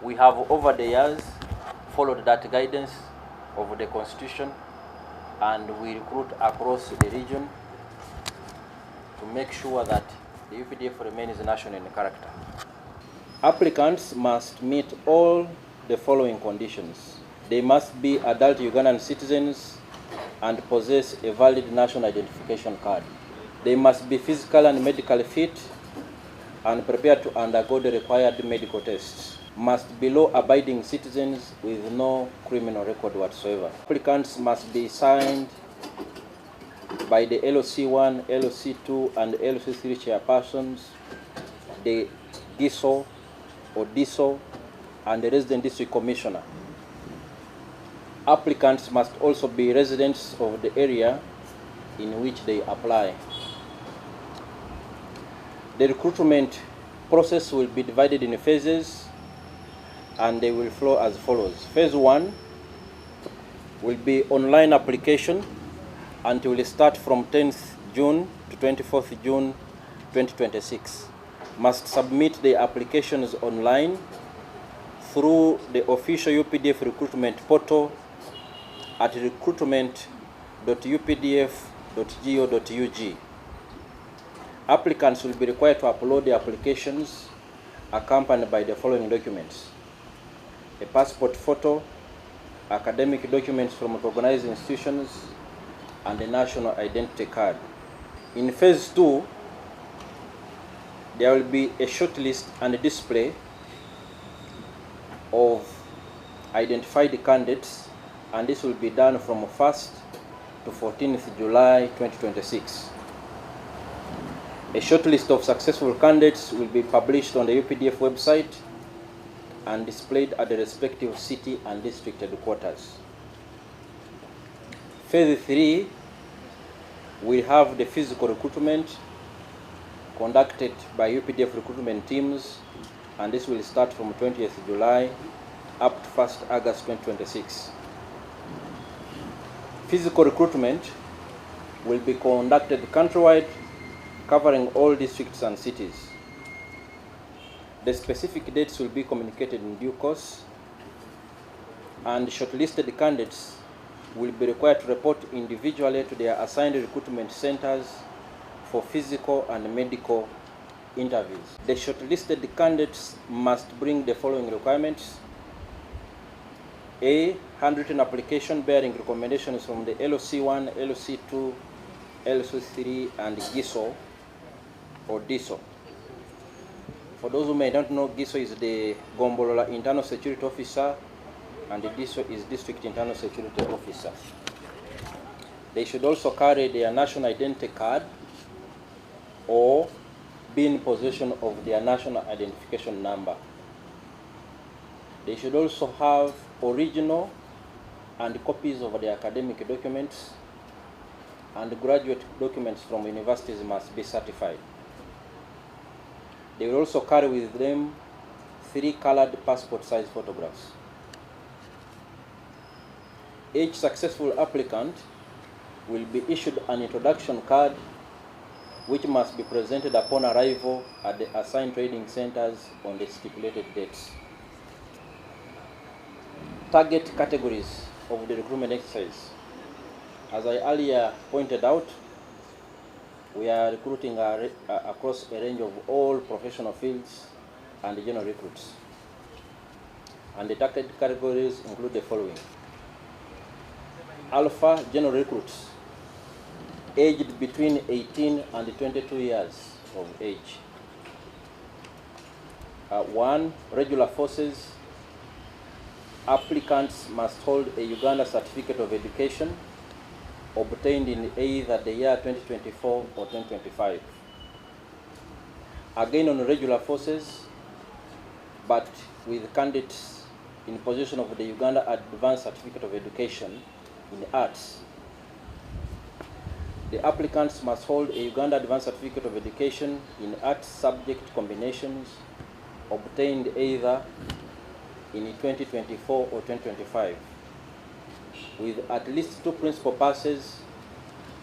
We have over the years followed that guidance of the Constitution, and we recruit across the region to make sure that the UPDF remains national in character. Applicants must meet all the following conditions. They must be adult Ugandan citizens and possess a valid national identification card. They must be physically and medically fit and prepared to undergo the required medical tests. Must be law-abiding citizens with no criminal record whatsoever. Applicants must be signed by the LOC1, LOC2, and LOC3 chairpersons, the GISO or DISO, and the resident district commissioner. Applicants must also be residents of the area in which they apply. The recruitment process will be divided in phases, and they will flow as follows. Phase 1 will be online application, and will start from 10th June to 24th June 2026. Must submit the applications online through the official UPDF recruitment portal at recruitment.updf.go.ug. Applicants will be required to upload the applications accompanied by the following documents: a passport photo, academic documents from recognized institutions, and a national identity card. In phase 2, there will be a shortlist and a display of identified candidates, and this will be done from 1st to 14th July 2026. A shortlist of successful candidates will be published on the UPDF website and displayed at the respective city and district headquarters. Phase 3 will have the physical recruitment conducted by UPDF recruitment teams, and this will start from 20th July up to 1st August 2026. Physical recruitment will be conducted countrywide, covering all districts and cities. The specific dates will be communicated in due course, and shortlisted candidates will be required to report individually to their assigned recruitment centers for physical and medical interviews. The shortlisted candidates must bring the following requirements: a handwritten application bearing recommendations from the LOC1, LOC2, LOC3, and GISO or DISO. For those who may not know, GISO is the Gombolola Internal Security Officer, and the DISO is District Internal Security Officer. They should also carry their national identity card or be in possession of their national identification number. They should also have original and copies of their academic documents, and graduate documents from universities must be certified. They will also carry with them 3 colored passport size photographs. Each successful applicant will be issued an introduction card, which must be presented upon arrival at the assigned training centers on the stipulated dates. Target categories of the recruitment exercise. As I earlier pointed out, we are recruiting across a range of all professional fields and general recruits. And the target categories include the following: Alpha general recruits, aged between 18 and 22 years of age. 1. Regular forces. Applicants must hold a Uganda Certificate of Education obtained in either the year 2024 or 2025. Again, on regular forces, but with candidates in possession of the Uganda Advanced Certificate of Education in Arts. The applicants must hold a Uganda Advanced Certificate of Education in Arts subject combinations obtained either in 2024 or 2025, with at least 2 principal passes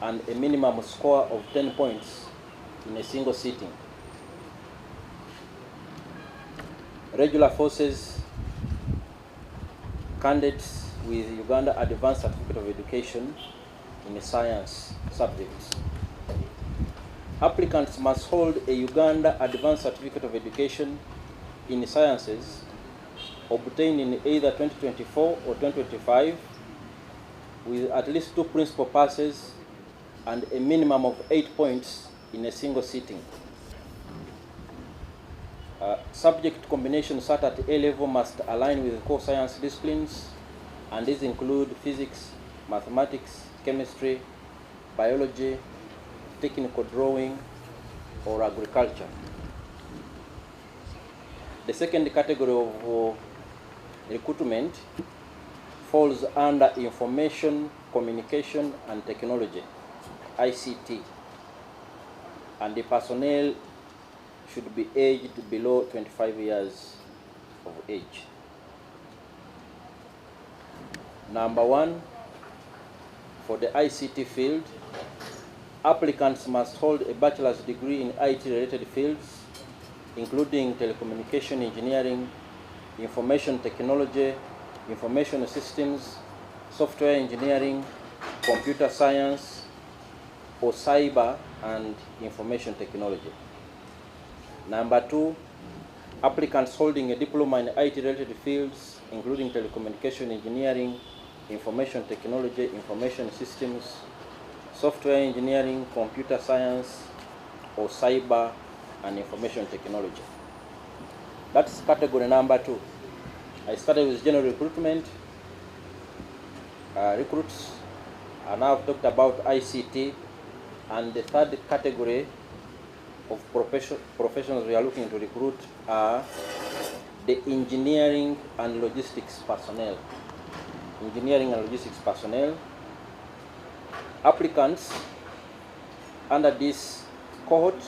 and a minimum score of 10 points in a single sitting. Regular forces candidates with Uganda Advanced Certificate of Education in science subjects. Applicants must hold a Uganda Advanced Certificate of Education in sciences obtained in either 2024 or 2025 with at least 2 principal passes and a minimum of 8 points in a single sitting. Subject combinations set at A level must align with core science disciplines, and these include physics, mathematics, chemistry, biology, technical drawing, or agriculture. The second category of recruitment falls under Information, Communication and Technology, ICT, and the personnel should be aged below 25 years of age. Number 1, for the ICT field, applicants must hold a bachelor's degree in IT-related fields, including telecommunication engineering, information technology, information systems, software engineering, computer science, or cyber and information technology. Number 2, applicants holding a diploma in IT-related fields, including telecommunication engineering, information technology, information systems, software engineering, computer science, or cyber and information technology. That's category number 2. I started with general recruitment. Recruits, and now I've talked about ICT, and the third category of professionals we are looking to recruit are the engineering and logistics personnel. Engineering and logistics personnel. Applicants under this cohort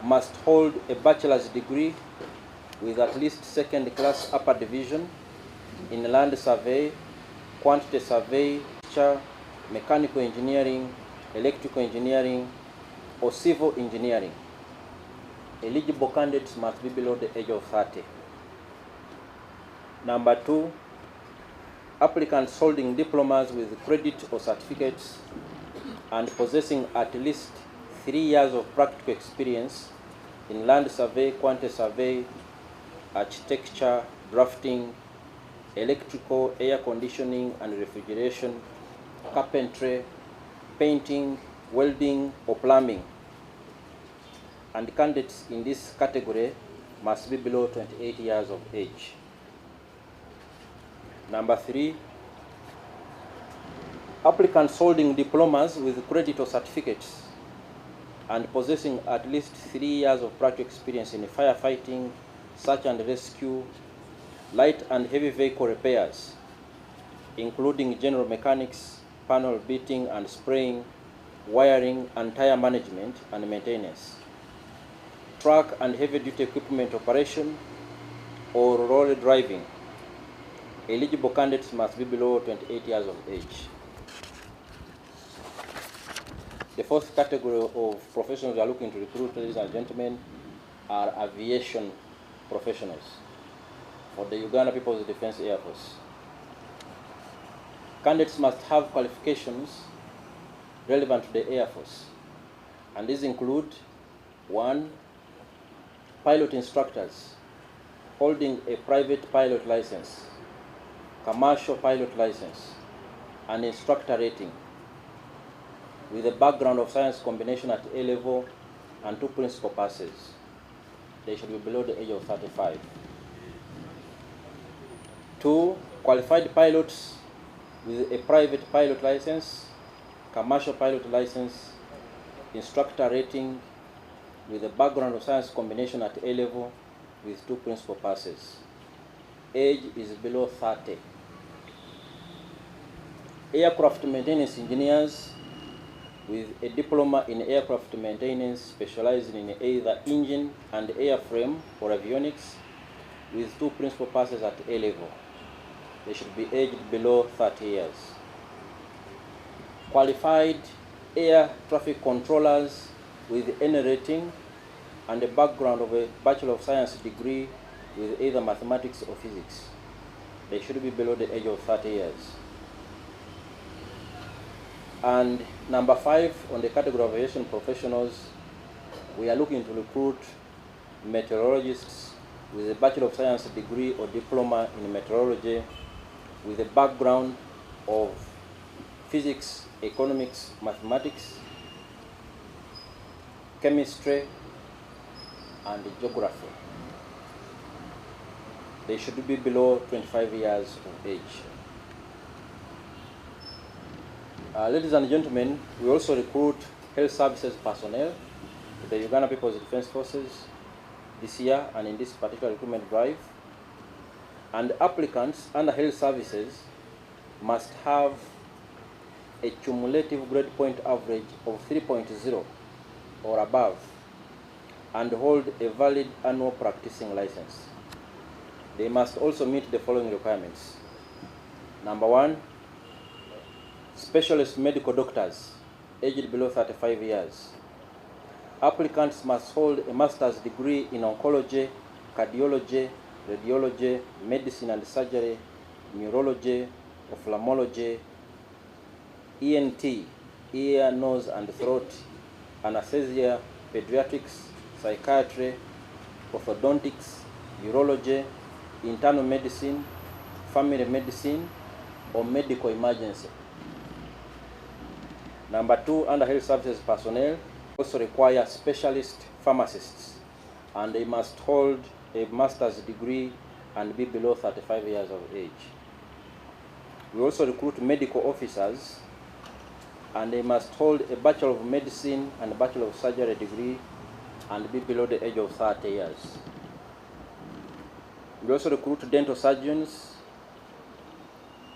must hold a bachelor's degree with at least second class upper division in land survey, quantity survey, mechanical engineering, electrical engineering, or civil engineering. Eligible candidates must be below the age of 30. Number 2, applicants holding diplomas with credit or certificates and possessing at least 3 years of practical experience in land survey, quantity survey, architecture, drafting, electrical, air conditioning and refrigeration, carpentry, painting, welding, or plumbing. And candidates in this category must be below 28 years of age. Number 3, applicants holding diplomas with credit or certificates and possessing at least 3 years of practical experience in firefighting, search and rescue, light and heavy vehicle repairs, including general mechanics, panel beating and spraying, wiring and tire management and maintenance, truck and heavy-duty equipment operation, or lorry driving. Eligible candidates must be below 28 years of age. The fourth category of professionals we are looking to recruit, ladies and gentlemen, are aviation professionals for the Uganda People's Defense Air Force. Candidates must have qualifications relevant to the Air Force, and these include 1, pilot instructors holding a private pilot license, commercial pilot license, and instructor rating with a background of science combination at A level and 2 principal passes. They should be below the age of 35. 2, qualified pilots with a private pilot license, commercial pilot license, instructor rating with a background of science combination at A level with 2 principal passes. Age is below 30. Aircraft maintenance engineers with a diploma in aircraft maintenance specializing in either engine and airframe or avionics with 2 principal passes at A level. They should be aged below 30 years. Qualified air traffic controllers with any rating and a background of a Bachelor of Science degree with either mathematics or physics. They should be below the age of 30 years. And number 5, on the category of aviation professionals, we are looking to recruit meteorologists with a Bachelor of Science degree or diploma in meteorology with a background of physics, economics, mathematics, chemistry, and geography. They should be below 25 years of age. Ladies and gentlemen, we also recruit health services personnel to the Uganda People's Defense Forces this year and in this particular recruitment drive. And applicants under health services must have a cumulative grade point average of 3.0 or above and hold a valid annual practicing license. They must also meet the following requirements. Number 1, specialist medical doctors aged below 35 years. Applicants must hold a master's degree in oncology, cardiology, radiology, medicine and surgery, neurology, ophthalmology, ENT, ear, nose and throat, anesthesia, pediatrics, psychiatry, orthodontics, urology, internal medicine, family medicine, or medical emergency. Number 2, under health services personnel also require specialist pharmacists, and they must hold a master's degree and be below 35 years of age. We also recruit medical officers, and they must hold a Bachelor of Medicine and a Bachelor of Surgery degree and be below the age of 30 years. We also recruit dental surgeons.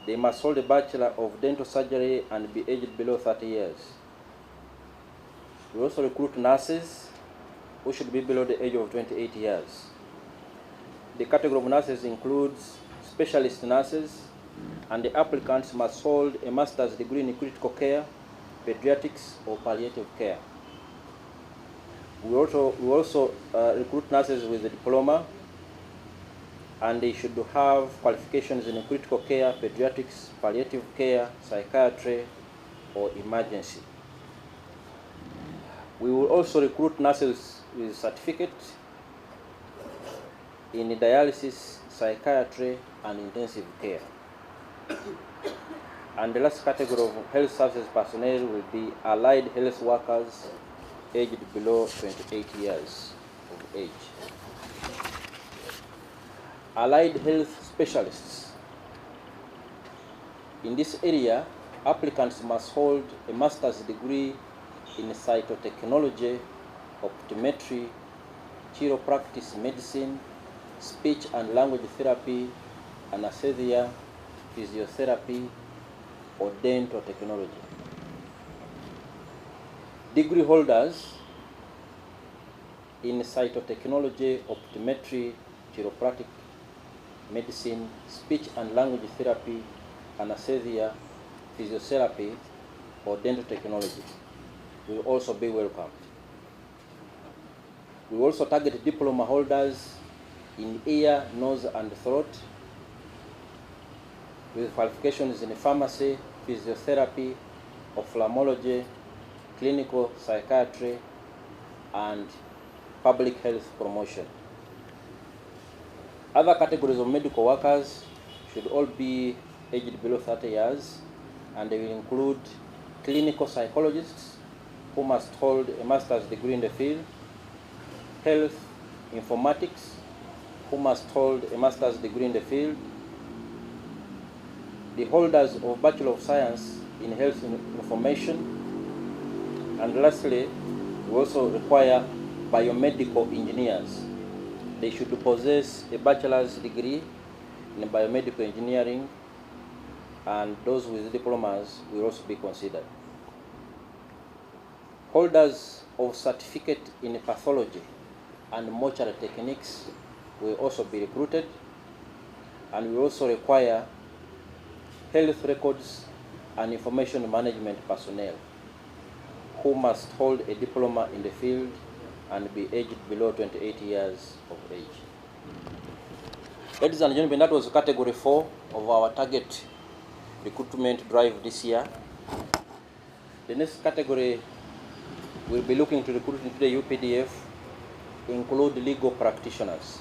They must hold a Bachelor of Dental Surgery and be aged below 30 years. We also recruit nurses who should be below the age of 28 years. The category of nurses includes specialist nurses, and the applicants must hold a master's degree in critical care, pediatrics, or palliative care. We also recruit nurses with a diploma, and they should have qualifications in critical care, pediatrics, palliative care, psychiatry, or emergency. We will also recruit nurses with certificates in dialysis, psychiatry, and intensive care. And the last category of health services personnel will be allied health workers aged below 28 years of age. Allied health specialists. In this area, applicants must hold a master's degree in cytotechnology, optometry, chiropractic medicine, speech and language therapy, anesthesia, physiotherapy, or dental technology. Degree holders in cytotechnology, optometry, chiropractic medicine, speech and language therapy, anesthesia, physiotherapy, or dental technology will also be welcomed. We also target diploma holders in ear, nose, and throat with qualifications in pharmacy, physiotherapy, ophthalmology, clinical psychiatry, and public health promotion. Other categories of medical workers should all be aged below 30 years, and they will include clinical psychologists who must hold a master's degree in the field, health informatics who must hold a master's degree in the field, the holders of Bachelor of Science in Health Information, and lastly, we also require biomedical engineers. They should possess a bachelor's degree in biomedical engineering, and those with diplomas will also be considered. Holders of certificate in pathology and mortuary techniques will also be recruited, and we also require health records and information management personnel who must hold a diploma in the field and be aged below 28 years of age. Ladies and gentlemen, that was category 4 of our target recruitment drive this year. The next category we'll be looking to recruit into the UPDF include legal practitioners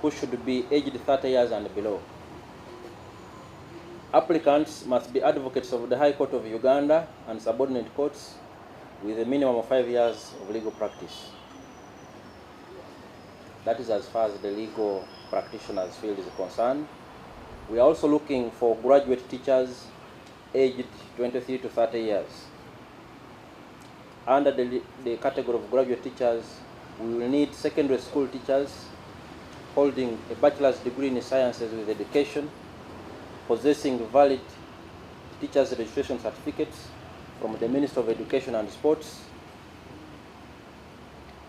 who should be aged 30 years and below. Applicants must be advocates of the High Court of Uganda and subordinate courts with a minimum of 5 years of legal practice. That is as far as the legal practitioners field is concerned. We are also looking for graduate teachers aged 23 to 30 years. Under the category of graduate teachers, we will need secondary school teachers holding a bachelor's degree in sciences with education, possessing valid teachers' registration certificates from the Ministry of Education and Sports,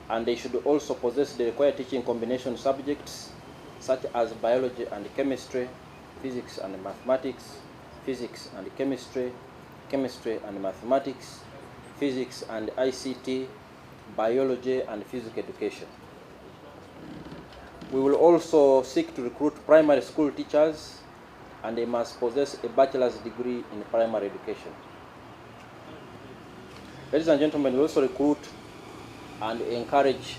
and they should also possess the required teaching combination subjects such as biology and chemistry, physics and mathematics, physics and chemistry, chemistry and mathematics, physics and ICT, biology and physical education. We will also seek to recruit primary school teachers, and they must possess a bachelor's degree in primary education. Ladies and gentlemen, we also recruit and encourage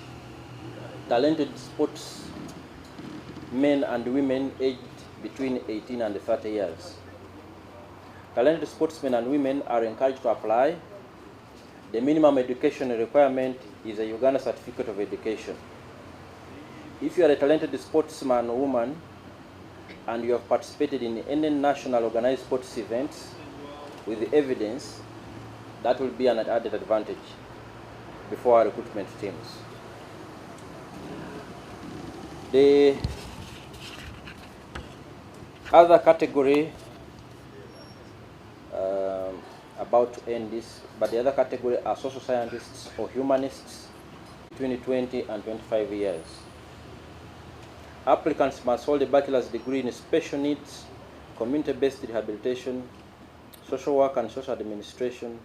talented sports men and women aged between 18 and 30 years. Talented sportsmen and women are encouraged to apply. The minimum education requirement is a Uganda Certificate of Education. If you are a talented sportsman or woman and you have participated in any national organized sports events with evidence, that will be an added advantage before our recruitment teams. The other category, about to end this, but the other category are social scientists or humanists between 20 and 25 years. Applicants must hold a bachelor's degree in special needs, community-based rehabilitation, social work and social administration,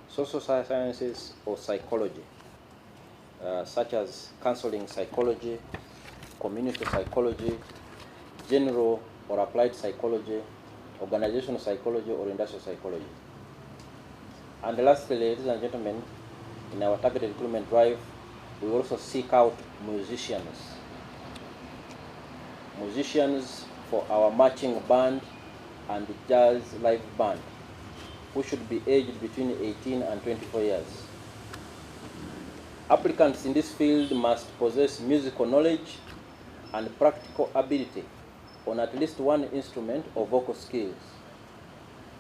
social sciences or psychology, such as counseling psychology, community psychology, general or applied psychology, organizational psychology or industrial psychology. And lastly, ladies and gentlemen, in our targeted recruitment drive, we also seek out musicians. Musicians for our marching band and jazz live band, who should be aged between 18 and 24 years. Applicants in this field must possess musical knowledge and practical ability on at least one instrument or vocal skills.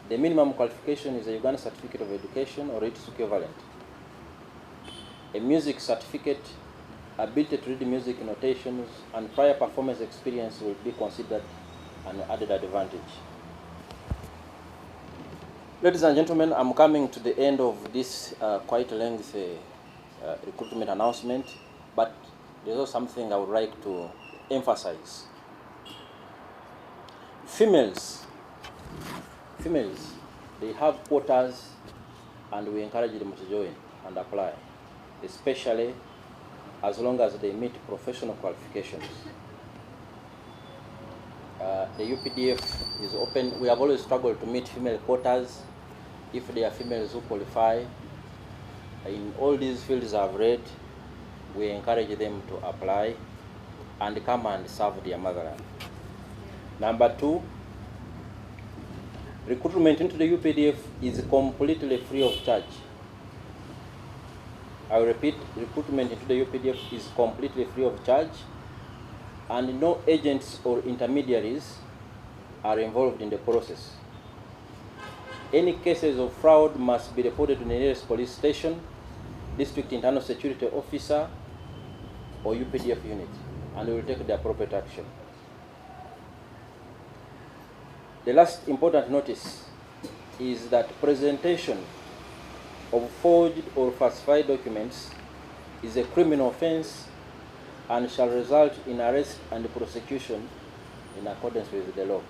The minimum qualification is a Uganda Certificate of Education or its equivalent. A music certificate, ability to read music notations, and prior performance experience will be considered an added advantage. Ladies and gentlemen, I'm coming to the end of this quite lengthy recruitment announcement, but there's also something I would like to emphasize. Females, they have quotas, and we encourage them to join and apply, especially as long as they meet professional qualifications. The UPDF is open. We have always struggled to meet female quotas. If there are females who qualify, in all these fields I've read, we encourage them to apply and come and serve their motherland. Number 2, recruitment into the UPDF is completely free of charge. I repeat, recruitment into the UPDF is completely free of charge, and no agents or intermediaries are involved in the process. Any cases of fraud must be reported to the nearest police station, district internal security officer, or UPDF unit, and we will take the appropriate action. The last important notice is that presentation of forged or falsified documents is a criminal offense and shall result in arrest and prosecution in accordance with the law.